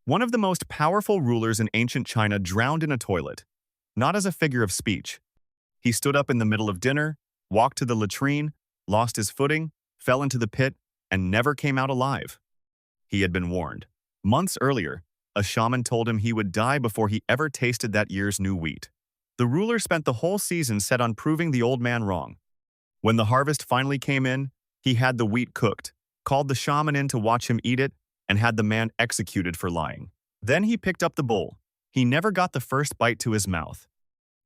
One of the most powerful rulers in ancient China drowned in a toilet, not as a figure of speech. He stood up in the middle of dinner, walked to the latrine, lost his footing, fell into the pit, and never came out alive. He had been warned. Months earlier, a shaman told him he would die before he ever tasted that year's new wheat. The ruler spent the whole season set on proving the old man wrong. When the harvest finally came in, he had the wheat cooked, called the shaman in to watch him eat it, and had the man executed for lying. Then he picked up the bowl. He never got the first bite to his mouth.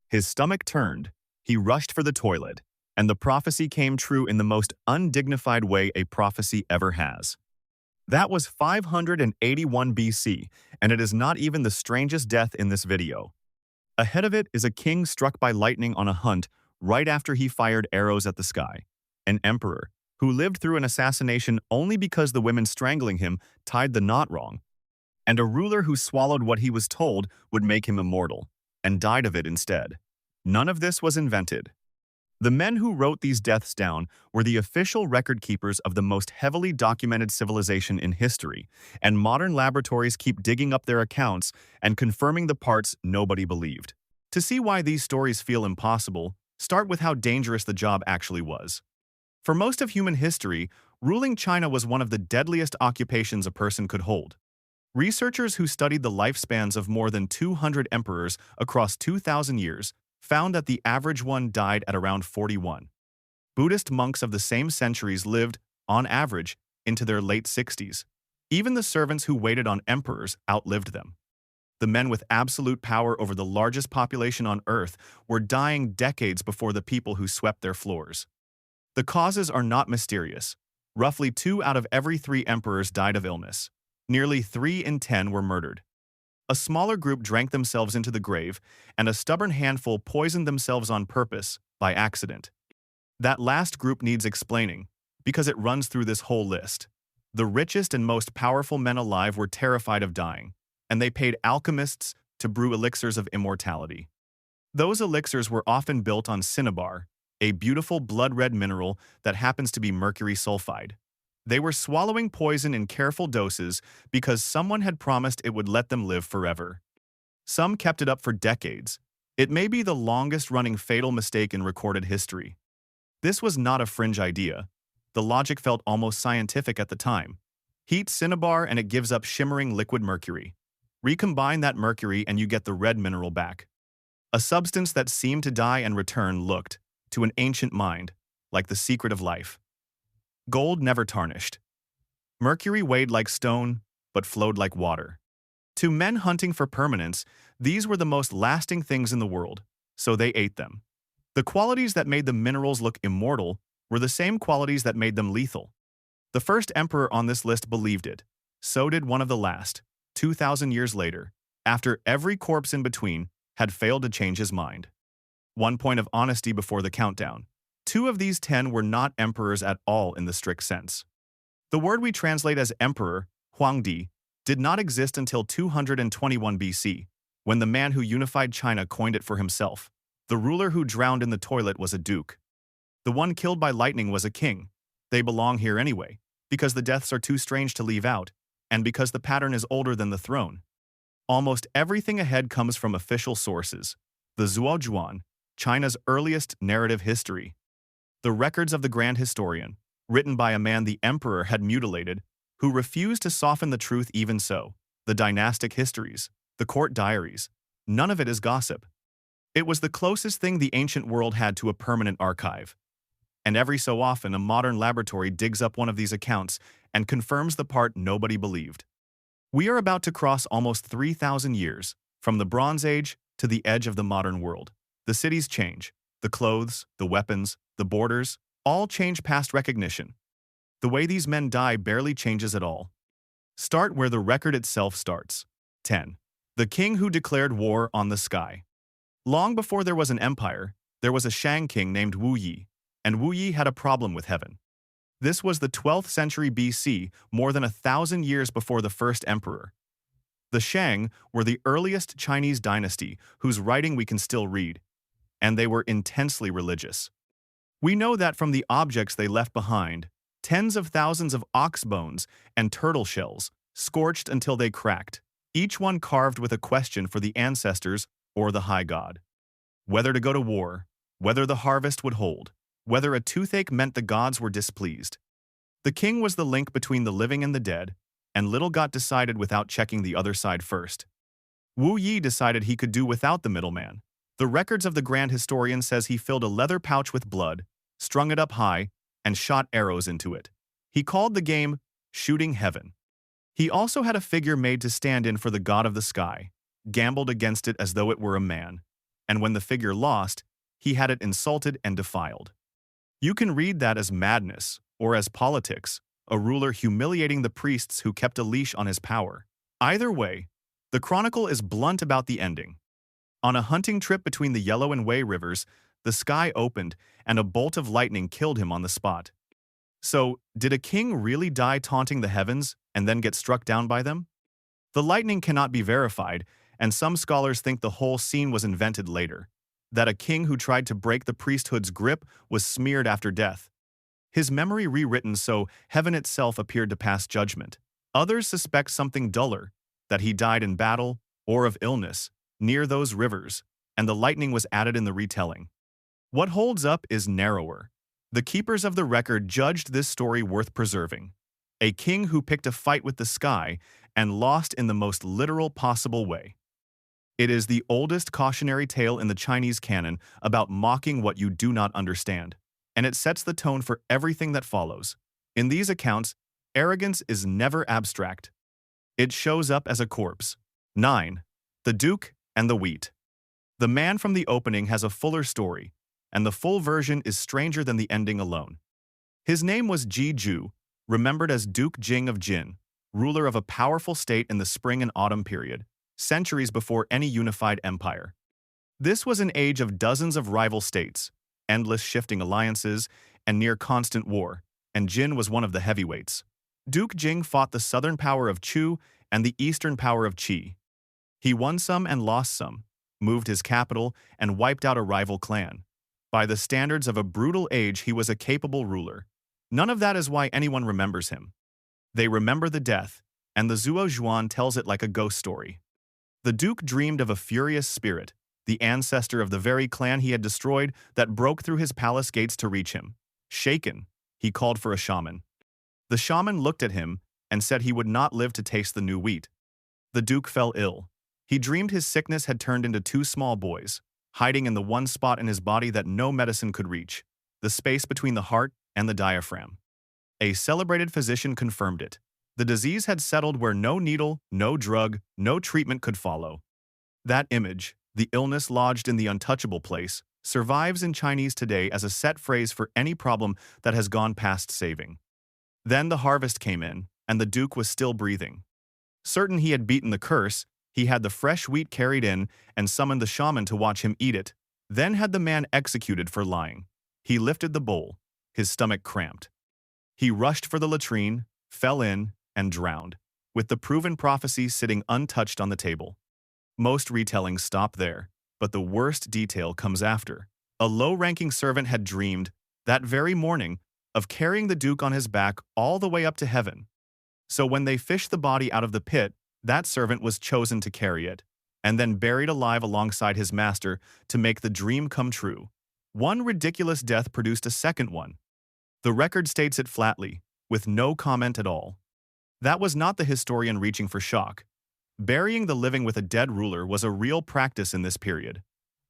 His stomach turned, he rushed for the toilet, and the prophecy came true in the most undignified way a prophecy ever has. That was 581 BC, and it is not even the strangest death in this video. Ahead of it is a king struck by lightning on a hunt right after he fired arrows at the sky, an emperor who lived through an assassination only because the women strangling him tied the knot wrong, and a ruler who swallowed what he was told would make him immortal, and died of it instead. None of this was invented. The men who wrote these deaths down were the official record keepers of the most heavily documented civilization in history, and modern laboratories keep digging up their accounts and confirming the parts nobody believed. To see why these stories feel impossible, start with how dangerous the job actually was. For most of human history, ruling China was one of the deadliest occupations a person could hold. Researchers who studied the lifespans of more than 200 emperors across 2,000 years found that the average one died at around 41. Buddhist monks of the same centuries lived, on average, into their late 60s. Even the servants who waited on emperors outlived them. The men with absolute power over the largest population on Earth were dying decades before the people who swept their floors. The causes are not mysterious. Roughly 2 out of every 3 emperors died of illness. Nearly 3 in 10 were murdered. A smaller group drank themselves into the grave, and a stubborn handful poisoned themselves on purpose, by accident. That last group needs explaining, because it runs through this whole list. The richest and most powerful men alive were terrified of dying, and they paid alchemists to brew elixirs of immortality. Those elixirs were often built on cinnabar, a beautiful blood-red mineral that happens to be mercury sulfide. They were swallowing poison in careful doses because someone had promised it would let them live forever. Some kept it up for decades. It may be the longest-running fatal mistake in recorded history. This was not a fringe idea. The logic felt almost scientific at the time. Heat cinnabar and it gives up shimmering liquid mercury. Recombine that mercury and you get the red mineral back. A substance that seemed to die and return looked, to an ancient mind, like the secret of life. Gold never tarnished. Mercury weighed like stone, but flowed like water. To men hunting for permanence, these were the most lasting things in the world, so they ate them. The qualities that made the minerals look immortal were the same qualities that made them lethal. The first emperor on this list believed it. So did one of the last, 2,000 years later, after every corpse in between had failed to change his mind. 1 point of honesty before the countdown. 2 of these 10 were not emperors at all in the strict sense. The word we translate as emperor, Huangdi, did not exist until 221 BC, when the man who unified China coined it for himself. The ruler who drowned in the toilet was a duke. The one killed by lightning was a king. They belong here anyway, because the deaths are too strange to leave out, and because the pattern is older than the throne. Almost everything ahead comes from official sources. The Zhuojuan, China's earliest narrative history. The records of the Grand Historian, written by a man the emperor had mutilated, who refused to soften the truth even so. The dynastic histories, the court diaries, none of it is gossip. It was the closest thing the ancient world had to a permanent archive. And every so often a modern laboratory digs up one of these accounts and confirms the part nobody believed. We are about to cross almost 3,000 years, from the Bronze Age to the edge of the modern world. The cities change. The clothes, the weapons, the borders, all change past recognition. The way these men die barely changes at all. Start where the record itself starts. 10. The king who declared war on the sky. Long before there was an empire, there was a Shang king named Wu Yi, and Wu Yi had a problem with heaven. This was the 12th century BC, more than 1,000 years before the first emperor. The Shang were the earliest Chinese dynasty whose writing we can still read, and they were intensely religious. We know that from the objects they left behind, tens of thousands of ox bones and turtle shells, scorched until they cracked, each one carved with a question for the ancestors or the high god. Whether to go to war, whether the harvest would hold, whether a toothache meant the gods were displeased. The king was the link between the living and the dead, and little got decided without checking the other side first. Wu Yi decided he could do without the middleman. The records of the grand historian says he filled a leather pouch with blood, strung it up high, and shot arrows into it. He called the game Shooting Heaven. He also had a figure made to stand in for the god of the sky, gambled against it as though it were a man, and when the figure lost, he had it insulted and defiled. You can read that as madness, or as politics, a ruler humiliating the priests who kept a leash on his power. Either way, the chronicle is blunt about the ending. On a hunting trip between the Yellow and Wei rivers, the sky opened and a bolt of lightning killed him on the spot. So, did a king really die taunting the heavens and then get struck down by them? The lightning cannot be verified, and some scholars think the whole scene was invented later, that a king who tried to break the priesthood's grip was smeared after death. His memory rewritten so heaven itself appeared to pass judgment. Others suspect something duller, that he died in battle or of illness near those rivers, and the lightning was added in the retelling. What holds up is narrower. The keepers of the record judged this story worth preserving. A king who picked a fight with the sky and lost in the most literal possible way. It is the oldest cautionary tale in the Chinese canon about mocking what you do not understand, and it sets the tone for everything that follows. In these accounts, arrogance is never abstract. It shows up as a corpse. 9. The Duke and the Wheat. The man from the opening has a fuller story, and the full version is stranger than the ending alone. His name was Ji Ju, remembered as Duke Jing of Jin, ruler of a powerful state in the spring and autumn period, centuries before any unified empire. This was an age of dozens of rival states, endless shifting alliances, and near constant war, and Jin was one of the heavyweights. Duke Jing fought the southern power of Chu and the eastern power of Qi. He won some and lost some, moved his capital, and wiped out a rival clan. By the standards of a brutal age, he was a capable ruler. None of that is why anyone remembers him. They remember the death, and the Zuo Zhuan tells it like a ghost story. The Duke dreamed of a furious spirit, the ancestor of the very clan he had destroyed, that broke through his palace gates to reach him. Shaken, he called for a shaman. The shaman looked at him and said he would not live to taste the new wheat. The Duke fell ill. He dreamed his sickness had turned into two small boys, hiding in the one spot in his body that no medicine could reach, the space between the heart and the diaphragm. A celebrated physician confirmed it. The disease had settled where no needle, no drug, no treatment could follow. That image, the illness lodged in the untouchable place, survives in Chinese today as a set phrase for any problem that has gone past saving. Then the harvest came in, and the Duke was still breathing. Certain he had beaten the curse, he had the fresh wheat carried in and summoned the shaman to watch him eat it, then had the man executed for lying. He lifted the bowl, his stomach cramped. He rushed for the latrine, fell in, and drowned, with the proven prophecy sitting untouched on the table. Most retellings stop there, but the worst detail comes after. A low-ranking servant had dreamed, that very morning, of carrying the Duke on his back all the way up to heaven. So when they fished the body out of the pit, that servant was chosen to carry it, and then buried alive alongside his master to make the dream come true. One ridiculous death produced a second one. The record states it flatly, with no comment at all. That was not the historian reaching for shock. Burying the living with a dead ruler was a real practice in this period.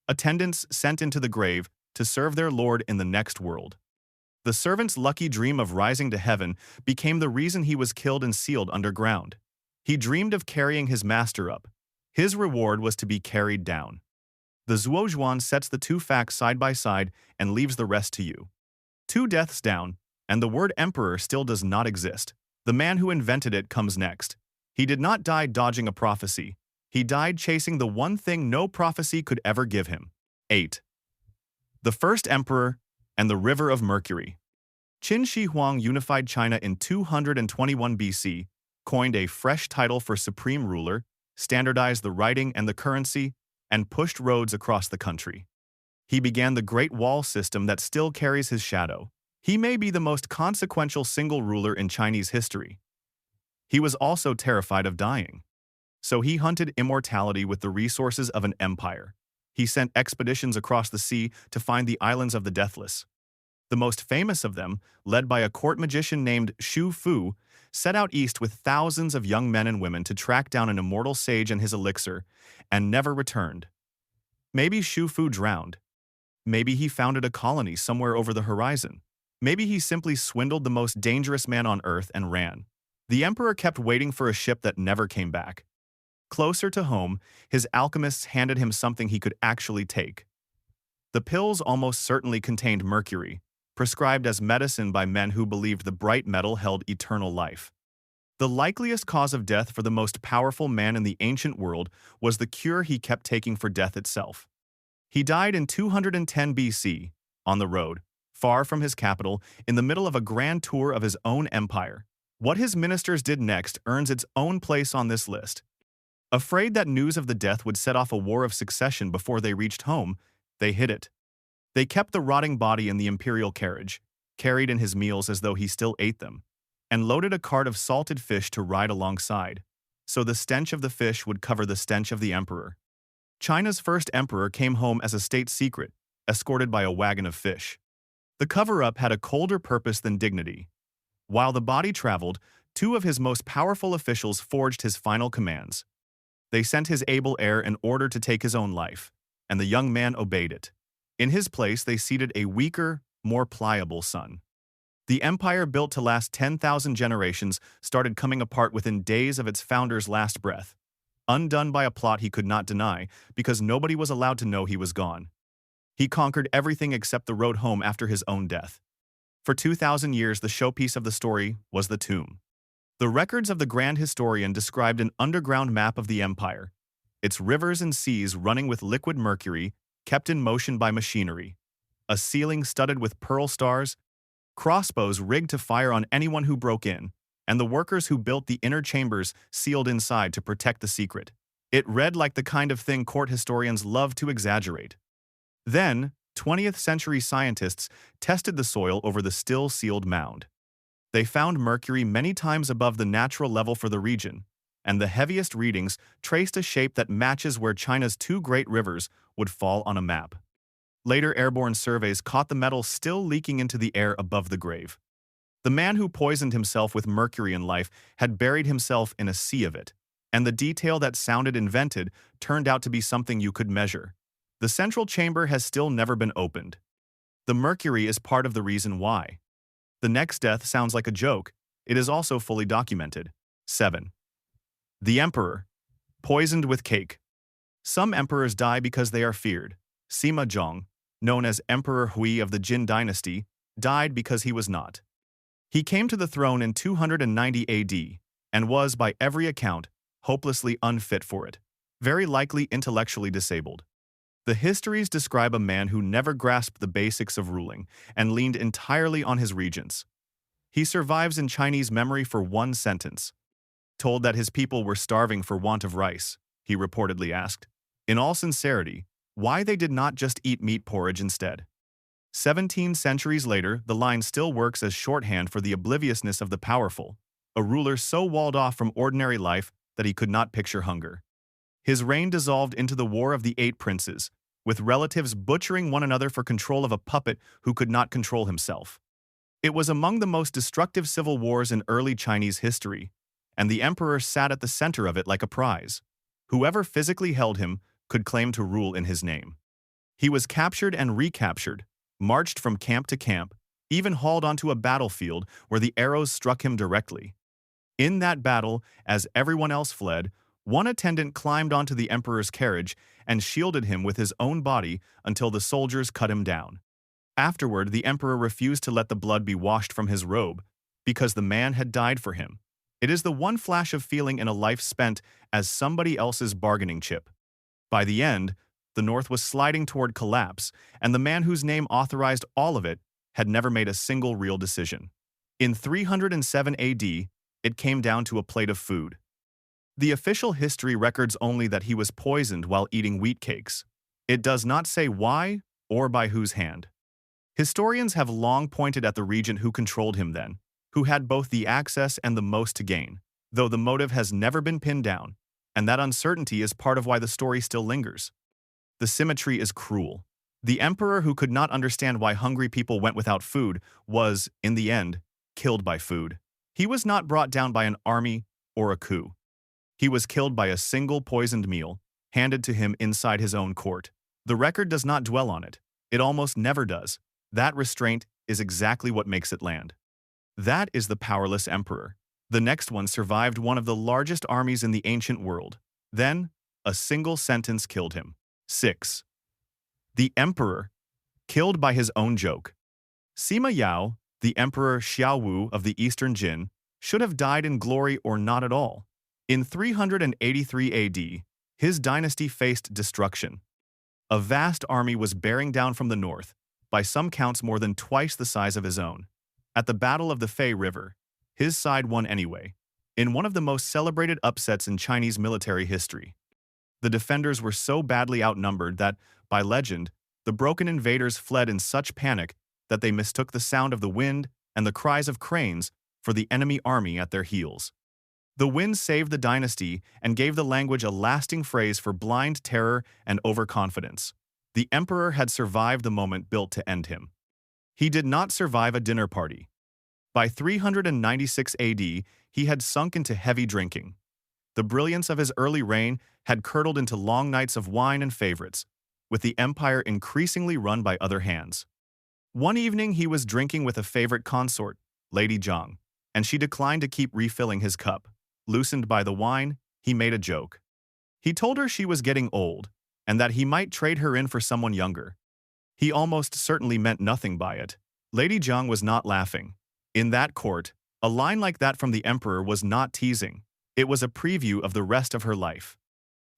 Attendants sent into the grave to serve their lord in the next world. The servant's lucky dream of rising to heaven became the reason he was killed and sealed underground. He dreamed of carrying his master up. His reward was to be carried down. The Zuo Zhuan sets the two facts side by side and leaves the rest to you. 2 deaths down, and the word emperor still does not exist. The man who invented it comes next. He did not die dodging a prophecy. He died chasing the one thing no prophecy could ever give him. 8. The first emperor and the river of mercury. Qin Shi Huang unified China in 221 BC, coined a fresh title for supreme ruler, standardized the writing and the currency, and pushed roads across the country. He began the Great Wall system that still carries his shadow. He may be the most consequential single ruler in Chinese history. He was also terrified of dying. So he hunted immortality with the resources of an empire. He sent expeditions across the sea to find the islands of the deathless. The most famous of them, led by a court magician named Shu Fu, set out east with thousands of young men and women to track down an immortal sage and his elixir, and never returned. Maybe Shu Fu drowned. Maybe he founded a colony somewhere over the horizon. Maybe he simply swindled the most dangerous man on Earth and ran. The emperor kept waiting for a ship that never came back. Closer to home, his alchemists handed him something he could actually take. The pills almost certainly contained mercury, prescribed as medicine by men who believed the bright metal held eternal life. The likeliest cause of death for the most powerful man in the ancient world was the cure he kept taking for death itself. He died in 210 BC, on the road, far from his capital, in the middle of a grand tour of his own empire. What his ministers did next earns its own place on this list. Afraid that news of the death would set off a war of succession before they reached home, they hid it. They kept the rotting body in the imperial carriage, carried in his meals as though he still ate them, and loaded a cart of salted fish to ride alongside, so the stench of the fish would cover the stench of the emperor. China's first emperor came home as a state secret, escorted by a wagon of fish. The cover-up had a colder purpose than dignity. While the body traveled, two of his most powerful officials forged his final commands. They sent his able heir an order to take his own life, and the young man obeyed it. In his place, they seated a weaker, more pliable son. The empire built to last 10,000 generations started coming apart within days of its founder's last breath, undone by a plot he could not deny because nobody was allowed to know he was gone. He conquered everything except the road home after his own death. For 2,000 years, the showpiece of the story was the tomb. The records of the grand historian described an underground map of the empire, its rivers and seas running with liquid mercury, kept in motion by machinery, a ceiling studded with pearl stars, crossbows rigged to fire on anyone who broke in, and the workers who built the inner chambers sealed inside to protect the secret. It read like the kind of thing court historians love to exaggerate. Then, 20th century scientists tested the soil over the still-sealed mound. They found mercury many times above the natural level for the region, and the heaviest readings traced a shape that matches where China's two great rivers would fall on a map. Later airborne surveys caught the metal still leaking into the air above the grave. The man who poisoned himself with mercury in life had buried himself in a sea of it, and the detail that sounded invented turned out to be something you could measure. The central chamber has still never been opened. The mercury is part of the reason why. The next death sounds like a joke. It is also fully documented. 7. The Emperor. Poisoned with cake. Some emperors die because they are feared. Sima Zhong, known as Emperor Hui of the Jin dynasty, died because he was not. He came to the throne in 290 AD and was, by every account, hopelessly unfit for it, very likely intellectually disabled. The histories describe a man who never grasped the basics of ruling and leaned entirely on his regents. He survives in Chinese memory for one sentence. Told that his people were starving for want of rice, he reportedly asked, in all sincerity, why they did not just eat meat porridge instead. 17 centuries later, the line still works as shorthand for the obliviousness of the powerful, a ruler so walled off from ordinary life that he could not picture hunger. His reign dissolved into the War of the Eight Princes, with relatives butchering one another for control of a puppet who could not control himself. It was among the most destructive civil wars in early Chinese history, and the emperor sat at the center of it like a prize. Whoever physically held him could claim to rule in his name. He was captured and recaptured, marched from camp to camp, even hauled onto a battlefield where the arrows struck him directly. In that battle, as everyone else fled, one attendant climbed onto the emperor's carriage and shielded him with his own body until the soldiers cut him down. Afterward, the emperor refused to let the blood be washed from his robe, because the man had died for him. It is the one flash of feeling in a life spent as somebody else's bargaining chip. By the end, the North was sliding toward collapse, and the man whose name authorized all of it had never made a single real decision. In 307 AD, it came down to a plate of food. The official history records only that he was poisoned while eating wheat cakes. It does not say why or by whose hand. Historians have long pointed at the regent who controlled him then, who had both the access and the most to gain, though the motive has never been pinned down, and that uncertainty is part of why the story still lingers. The symmetry is cruel. The emperor who could not understand why hungry people went without food was, in the end, killed by food. He was not brought down by an army or a coup. He was killed by a single poisoned meal, handed to him inside his own court. The record does not dwell on it. It almost never does. That restraint is exactly what makes it land. That is the powerless emperor. The next one survived one of the largest armies in the ancient world. Then, a single sentence killed him. 6. The emperor, killed by his own joke. Sima Yao, the emperor Xiao Wu of the Eastern Jin, should have died in glory or not at all. In 383 AD, his dynasty faced destruction. A vast army was bearing down from the north, by some counts more than twice the size of his own. At the Battle of the Fei River, his side won anyway, in one of the most celebrated upsets in Chinese military history. The defenders were so badly outnumbered that, by legend, the broken invaders fled in such panic that they mistook the sound of the wind and the cries of cranes for the enemy army at their heels. The wind saved the dynasty and gave the language a lasting phrase for blind terror and overconfidence. The emperor had survived the moment built to end him. He did not survive a dinner party. By 396 AD, he had sunk into heavy drinking. The brilliance of his early reign had curdled into long nights of wine and favorites, with the empire increasingly run by other hands. One evening he was drinking with a favorite consort, Lady Zhang, and she declined to keep refilling his cup. Loosened by the wine, he made a joke. He told her she was getting old, and that he might trade her in for someone younger. He almost certainly meant nothing by it. Lady Zhang was not laughing. In that court, a line like that from the emperor was not teasing. It was a preview of the rest of her life.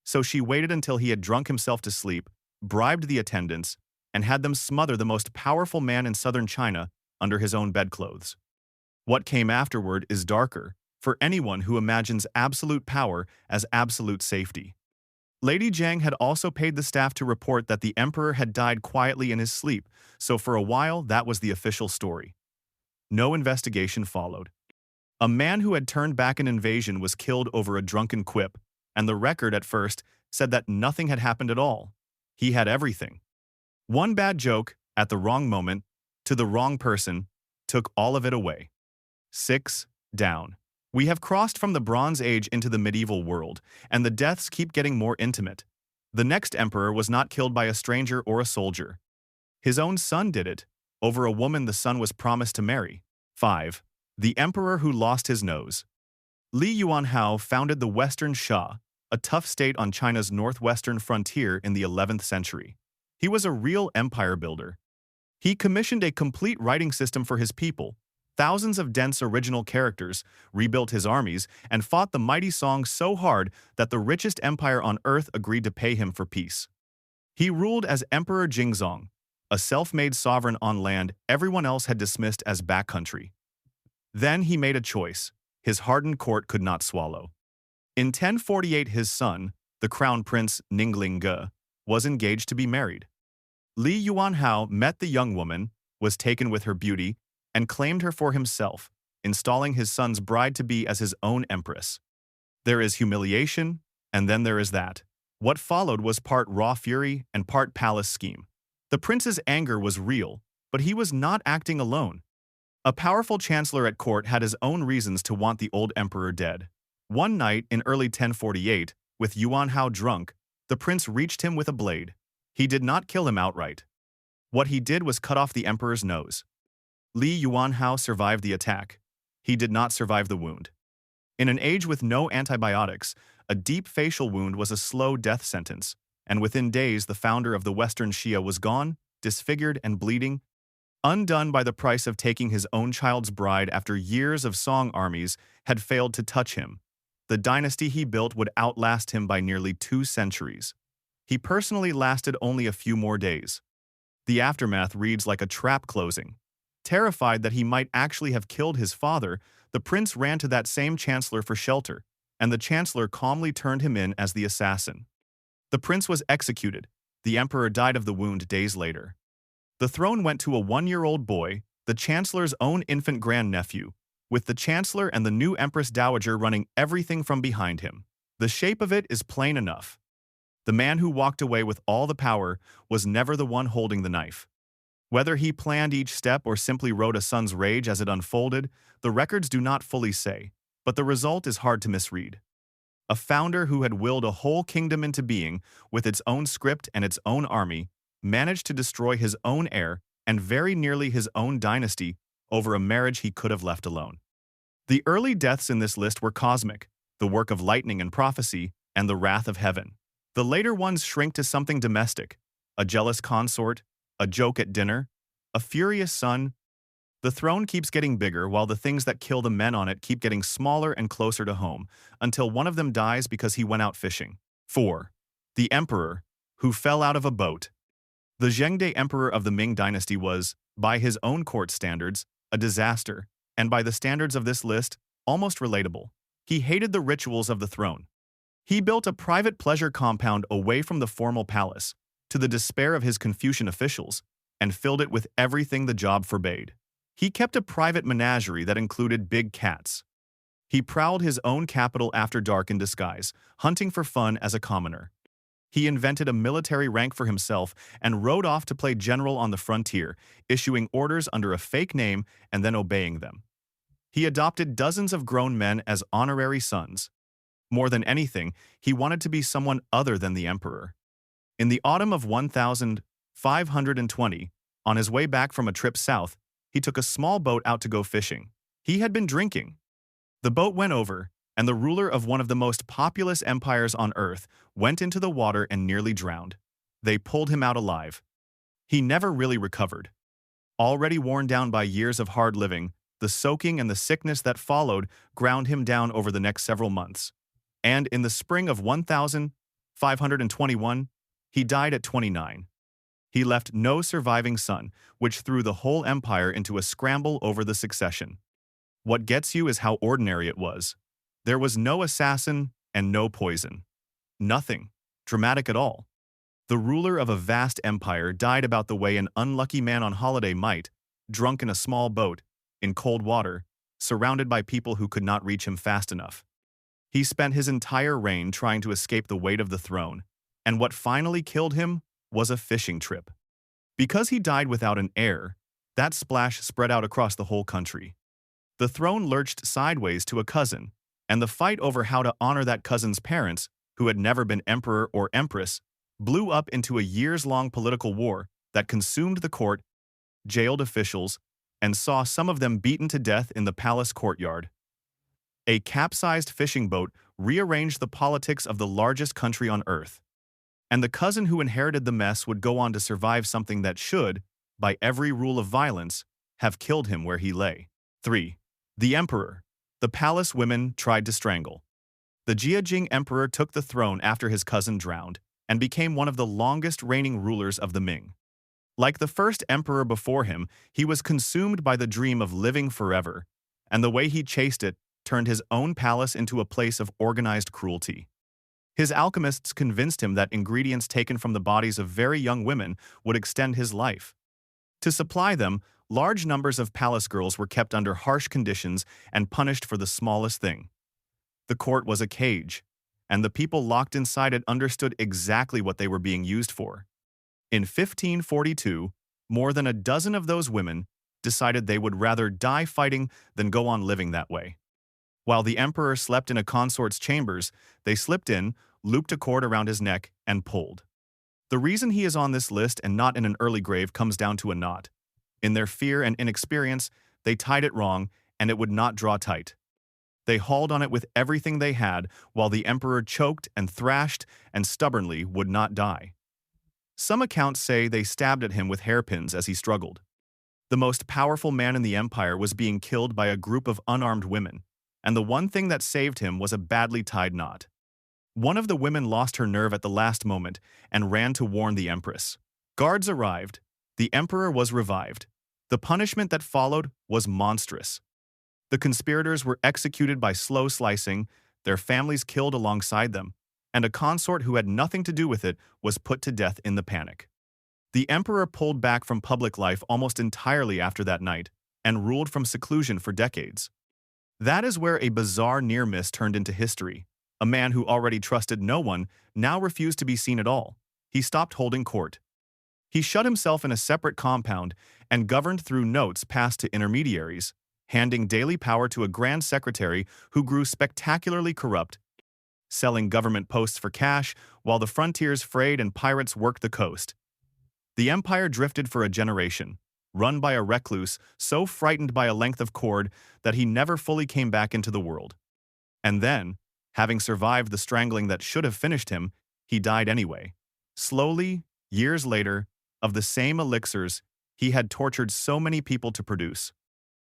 So she waited until he had drunk himself to sleep, bribed the attendants, and had them smother the most powerful man in southern China under his own bedclothes. What came afterward is darker, for anyone who imagines absolute power as absolute safety. Lady Zhang had also paid the staff to report that the emperor had died quietly in his sleep, so for a while that was the official story. No investigation followed. A man who had turned back an invasion was killed over a drunken quip, and the record at first said that nothing had happened at all. He had everything. One bad joke, at the wrong moment, to the wrong person, took all of it away. 6. Down. We have crossed from the Bronze Age into the medieval world, and the deaths keep getting more intimate. The next emperor was not killed by a stranger or a soldier. His own son did it, over a woman the son was promised to marry. 5. The emperor who lost his nose. Li Yuanhao founded the Western Sha, a tough state on China's northwestern frontier in the 11th century. He was a real empire builder. He commissioned a complete writing system for his people, thousands of dense original characters, rebuilt his armies, and fought the mighty Song so hard that the richest empire on earth agreed to pay him for peace. He ruled as Emperor Jingzong, a self-made sovereign on land everyone else had dismissed as backcountry. Then he made a choice his hardened court could not swallow. In 1048 his son, the crown prince Ningling Ge, was engaged to be married. Li Yuanhao met the young woman, was taken with her beauty, and claimed her for himself, installing his son's bride-to-be as his own empress. There is humiliation, and then there is that. What followed was part raw fury and part palace scheme. The prince's anger was real, but he was not acting alone. A powerful chancellor at court had his own reasons to want the old emperor dead. One night in early 1048, with Yuanhao drunk, the prince reached him with a blade. He did not kill him outright. What he did was cut off the emperor's nose. Li Yuanhao survived the attack. He did not survive the wound. In an age with no antibiotics, a deep facial wound was a slow death sentence, and within days the founder of the Western Shia was gone, disfigured and bleeding, undone by the price of taking his own child's bride after years of Song armies had failed to touch him. The dynasty he built would outlast him by nearly 2 centuries. He personally lasted only a few more days. The aftermath reads like a trap closing. Terrified that he might actually have killed his father, the prince ran to that same chancellor for shelter, and the chancellor calmly turned him in as the assassin. The prince was executed. The emperor died of the wound days later. The throne went to a 1-year-old boy, the chancellor's own infant grandnephew, with the chancellor and the new empress dowager running everything from behind him. The shape of it is plain enough. The man who walked away with all the power was never the one holding the knife. Whether he planned each step or simply rode a son's rage as it unfolded, the records do not fully say, but the result is hard to misread. A founder who had willed a whole kingdom into being, with its own script and its own army, managed to destroy his own heir and very nearly his own dynasty over a marriage he could have left alone. The early deaths in this list were cosmic, the work of lightning and prophecy, and the wrath of heaven. The later ones shrink to something domestic, a jealous consort, a joke at dinner, a furious son. The throne keeps getting bigger while the things that kill the men on it keep getting smaller and closer to home, until one of them dies because he went out fishing. 4. The Emperor, who fell out of a boat. The Zhengde Emperor of the Ming Dynasty was, by his own court standards, a disaster, and by the standards of this list, almost relatable. He hated the rituals of the throne. He built a private pleasure compound away from the formal palace, to the despair of his Confucian officials, and filled it with everything the job forbade. He kept a private menagerie that included big cats. He prowled his own capital after dark in disguise, hunting for fun as a commoner. He invented a military rank for himself and rode off to play general on the frontier, issuing orders under a fake name and then obeying them. He adopted dozens of grown men as honorary sons. More than anything, he wanted to be someone other than the emperor. In the autumn of 1520, on his way back from a trip south, he took a small boat out to go fishing. He had been drinking. The boat went over, and the ruler of one of the most populous empires on earth went into the water and nearly drowned. They pulled him out alive. He never really recovered. Already worn down by years of hard living, the soaking and the sickness that followed ground him down over the next several months. And in the spring of 1521, he died at 29. He left no surviving son, which threw the whole empire into a scramble over the succession. What gets you is how ordinary it was. There was no assassin and no poison. Nothing dramatic at all. The ruler of a vast empire died about the way an unlucky man on holiday might, drunk in a small boat, in cold water, surrounded by people who could not reach him fast enough. He spent his entire reign trying to escape the weight of the throne, and what finally killed him was a fishing trip. Because he died without an heir, that splash spread out across the whole country. The throne lurched sideways to a cousin, and the fight over how to honor that cousin's parents, who had never been emperor or empress, blew up into a years-long political war that consumed the court, jailed officials, and saw some of them beaten to death in the palace courtyard. A capsized fishing boat rearranged the politics of the largest country on earth. And the cousin who inherited the mess would go on to survive something that should, by every rule of violence, have killed him where he lay. 3. The Emperor. The palace women tried to strangle. The Jiajing Emperor took the throne after his cousin drowned and became one of the longest reigning rulers of the Ming. Like the first emperor before him, he was consumed by the dream of living forever, and the way he chased it turned his own palace into a place of organized cruelty. His alchemists convinced him that ingredients taken from the bodies of very young women would extend his life. To supply them, large numbers of palace girls were kept under harsh conditions and punished for the smallest thing. The court was a cage, and the people locked inside it understood exactly what they were being used for. In 1542, more than a dozen of those women decided they would rather die fighting than go on living that way. While the emperor slept in a consort's chambers, they slipped in, looped a cord around his neck, and pulled. The reason he is on this list and not in an early grave comes down to a knot. In their fear and inexperience, they tied it wrong, and it would not draw tight. They hauled on it with everything they had, while the emperor choked and thrashed and stubbornly would not die. Some accounts say they stabbed at him with hairpins as he struggled. The most powerful man in the empire was being killed by a group of unarmed women, and the one thing that saved him was a badly tied knot. One of the women lost her nerve at the last moment and ran to warn the empress. Guards arrived. The emperor was revived. The punishment that followed was monstrous. The conspirators were executed by slow slicing, their families killed alongside them, and a consort who had nothing to do with it was put to death in the panic. The emperor pulled back from public life almost entirely after that night and ruled from seclusion for decades. That is where a bizarre near-miss turned into history, A man who already trusted no one now refused to be seen at all. He stopped holding court. He shut himself in a separate compound and governed through notes passed to intermediaries, handing daily power to a grand secretary who grew spectacularly corrupt, selling government posts for cash while the frontiers frayed and pirates worked the coast. The empire drifted for a generation, run by a recluse so frightened by a length of cord that he never fully came back into the world. And then, having survived the strangling that should have finished him, he died anyway. Slowly, years later, of the same elixirs he had tortured so many people to produce.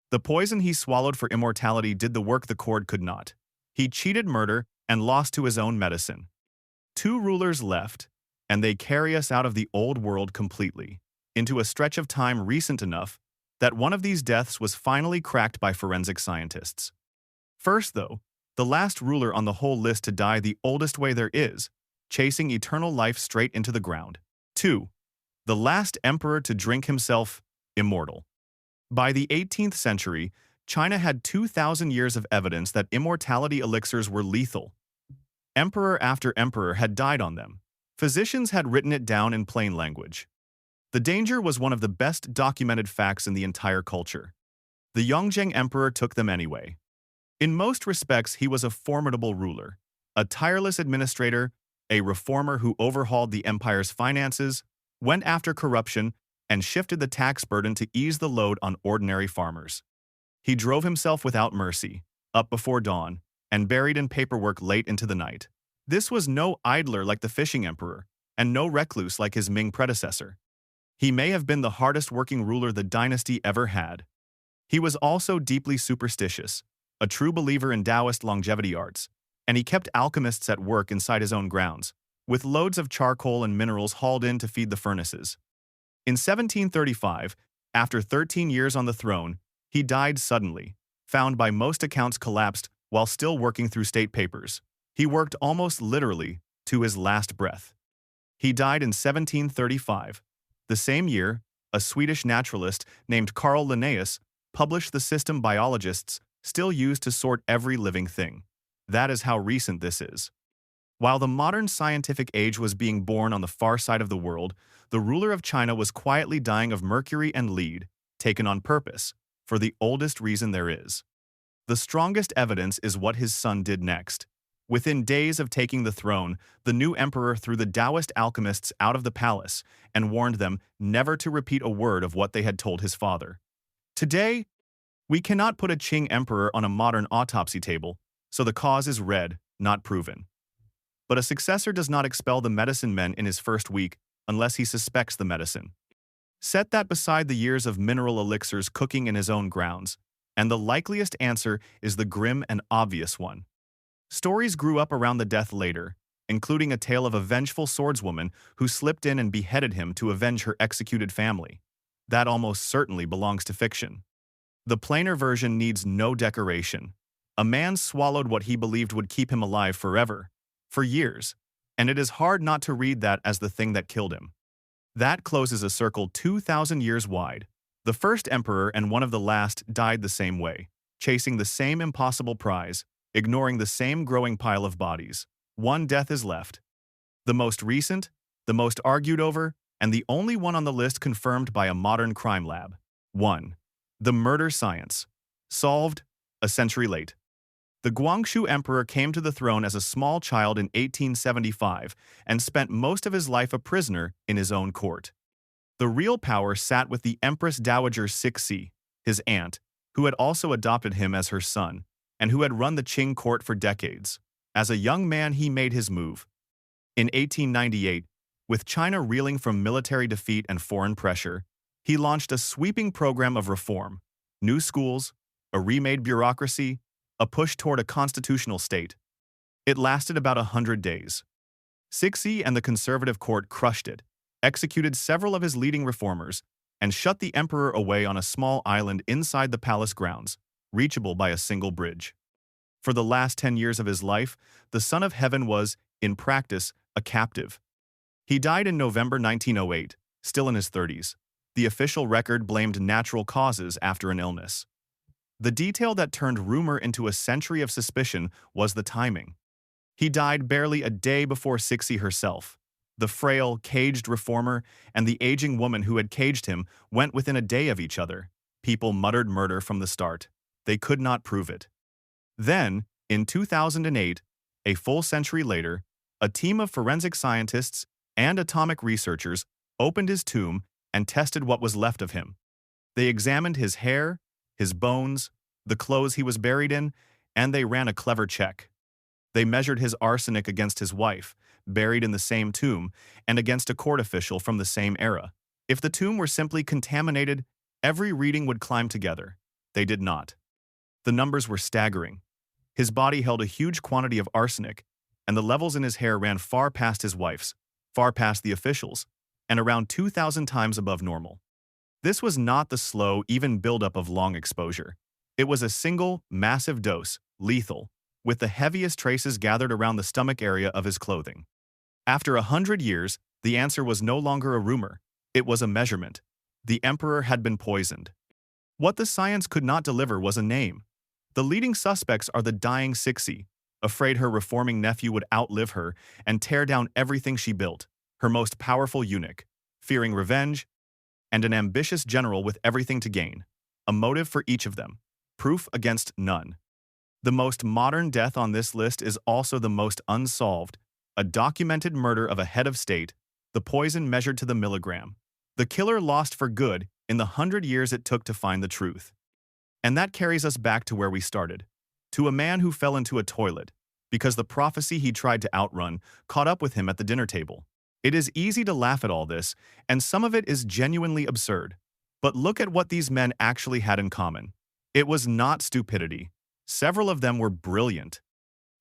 The poison he swallowed for immortality did the work the cord could not. He cheated murder and lost to his own medicine. 2 rulers left, and they carry us out of the old world completely, into a stretch of time recent enough that one of these deaths was finally cracked by forensic scientists. First, though, the last ruler on the whole list to die the oldest way there is, chasing eternal life straight into the ground. 2. The last emperor to drink himself immortal. By the 18th century, China had 2,000 years of evidence that immortality elixirs were lethal. Emperor after emperor had died on them. Physicians had written it down in plain language. The danger was one of the best documented facts in the entire culture. The Yongzheng emperor took them anyway. In most respects, he was a formidable ruler, a tireless administrator, a reformer who overhauled the empire's finances, went after corruption, and shifted the tax burden to ease the load on ordinary farmers. He drove himself without mercy, up before dawn, and buried in paperwork late into the night. This was no idler like the fishing emperor, and no recluse like his Ming predecessor. He may have been the hardest-working ruler the dynasty ever had. He was also deeply superstitious, a true believer in Taoist longevity arts, and he kept alchemists at work inside his own grounds, with loads of charcoal and minerals hauled in to feed the furnaces. In 1735, after 13 years on the throne, he died suddenly, found by most accounts collapsed while still working through state papers. He worked almost literally to his last breath. He died in 1735. The same year, a Swedish naturalist named Carl Linnaeus published the system biologists still use to sort every living thing. That is how recent this is. While the modern scientific age was being born on the far side of the world, the ruler of China was quietly dying of mercury and lead, taken on purpose, for the oldest reason there is. The strongest evidence is what his son did next. Within days of taking the throne, the new emperor threw the Taoist alchemists out of the palace and warned them never to repeat a word of what they had told his father. Today, we cannot put a Qing emperor on a modern autopsy table, so the cause is red, not proven. But a successor does not expel the medicine men in his first week unless he suspects the medicine. Set that beside the years of mineral elixirs cooking in his own grounds, and the likeliest answer is the grim and obvious one. Stories grew up around the death later, including a tale of a vengeful swordswoman who slipped in and beheaded him to avenge her executed family. That almost certainly belongs to fiction. The plainer version needs no decoration. A man swallowed what he believed would keep him alive forever, for years, and it is hard not to read that as the thing that killed him. That closes a circle 2,000 years wide. The first emperor and one of the last died the same way, chasing the same impossible prize, ignoring the same growing pile of bodies. One death is left. The most recent, the most argued over, and the only one on the list confirmed by a modern crime lab. 1. The murder science. Solved a century late. The Guangxu emperor came to the throne as a small child in 1875 and spent most of his life a prisoner in his own court. The real power sat with the Empress Dowager Cixi, his aunt, who had also adopted him as her son, and who had run the Qing court for decades. As a young man, he made his move. In 1898, with China reeling from military defeat and foreign pressure, he launched a sweeping program of reform: new schools, a remade bureaucracy, a push toward a constitutional state. It lasted about 100 days. Cixi and the conservative court crushed it, executed several of his leading reformers, and shut the emperor away on a small island inside the palace grounds, reachable by a single bridge. For the last 10 years of his life, the Son of Heaven was, in practice, a captive. He died in November 1908, still in his 30s. The official record blamed natural causes after an illness. The detail that turned rumor into a century of suspicion was the timing. He died barely a day before Cixi herself. The frail, caged reformer and the aging woman who had caged him went within a day of each other. People muttered murder from the start. They could not prove it. Then, in 2008, a full century later, a team of forensic scientists and atomic researchers opened his tomb and tested what was left of him. They examined his hair, his bones, the clothes he was buried in, and they ran a clever check. They measured his arsenic against his wife, buried in the same tomb, and against a court official from the same era. If the tomb were simply contaminated, every reading would climb together. They did not. The numbers were staggering. His body held a huge quantity of arsenic, and the levels in his hair ran far past his wife's, far past the official's, and around 2,000 times above normal. This was not the slow, even buildup of long exposure. It was a single, massive dose, lethal, with the heaviest traces gathered around the stomach area of his clothing. After 100 years, the answer was no longer a rumor. It was a measurement. The emperor had been poisoned. What the science could not deliver was a name. The leading suspects are the dying Cixi, afraid her reforming nephew would outlive her and tear down everything she built, her most powerful eunuch, fearing revenge, and an ambitious general with everything to gain. A motive for each of them. Proof against none. The most modern death on this list is also the most unsolved, a documented murder of a head of state, the poison measured to the milligram. The killer lost for good in the 100 years it took to find the truth. And that carries us back to where we started, to a man who fell into a toilet, because the prophecy he tried to outrun caught up with him at the dinner table. It is easy to laugh at all this, and some of it is genuinely absurd. But look at what these men actually had in common. It was not stupidity. Several of them were brilliant.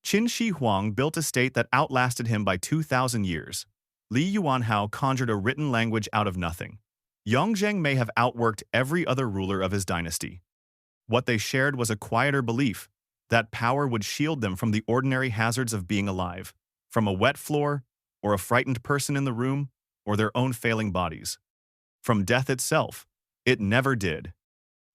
Qin Shi Huang built a state that outlasted him by 2,000 years. Li Yuanhao conjured a written language out of nothing. Yang Zheng may have outworked every other ruler of his dynasty. What they shared was a quieter belief that power would shield them from the ordinary hazards of being alive, from a wet floor, or a frightened person in the room, or their own failing bodies. From death itself, it never did.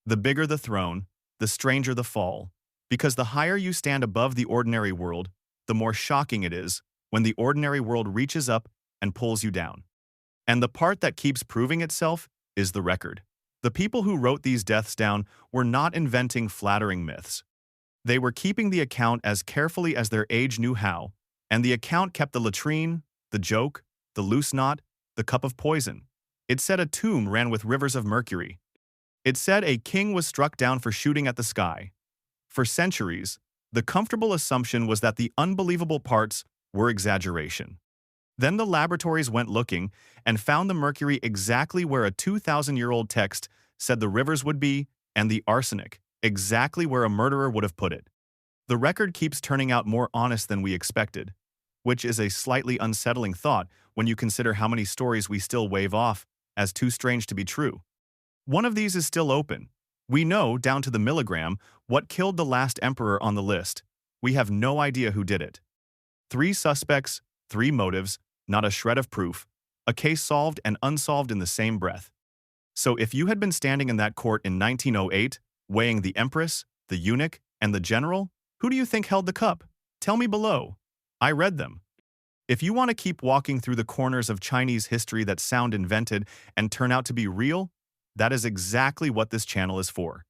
The bigger the throne, the stranger the fall. Because the higher you stand above the ordinary world, the more shocking it is when the ordinary world reaches up and pulls you down. And the part that keeps proving itself is the record. The people who wrote these deaths down were not inventing flattering myths. They were keeping the account as carefully as their age knew how, and the account kept the latrine, the joke, the loose knot, the cup of poison. It said a tomb ran with rivers of mercury. It said a king was struck down for shooting at the sky. For centuries, the comfortable assumption was that the unbelievable parts were exaggeration. Then the laboratories went looking and found the mercury exactly where a 2,000-year-old text said the rivers would be, and the arsenic exactly where a murderer would have put it. The record keeps turning out more honest than we expected, which is a slightly unsettling thought when you consider how many stories we still wave off as too strange to be true. One of these is still open. We know, down to the milligram, what killed the last emperor on the list. We have no idea who did it. 3 suspects, 3 motives, not a shred of proof, a case solved and unsolved in the same breath. So if you had been standing in that court in 1908, weighing the empress, the eunuch, and the general, who do you think held the cup? Tell me below. I read them. If you want to keep walking through the corners of Chinese history that sound invented and turn out to be real, that is exactly what this channel is for.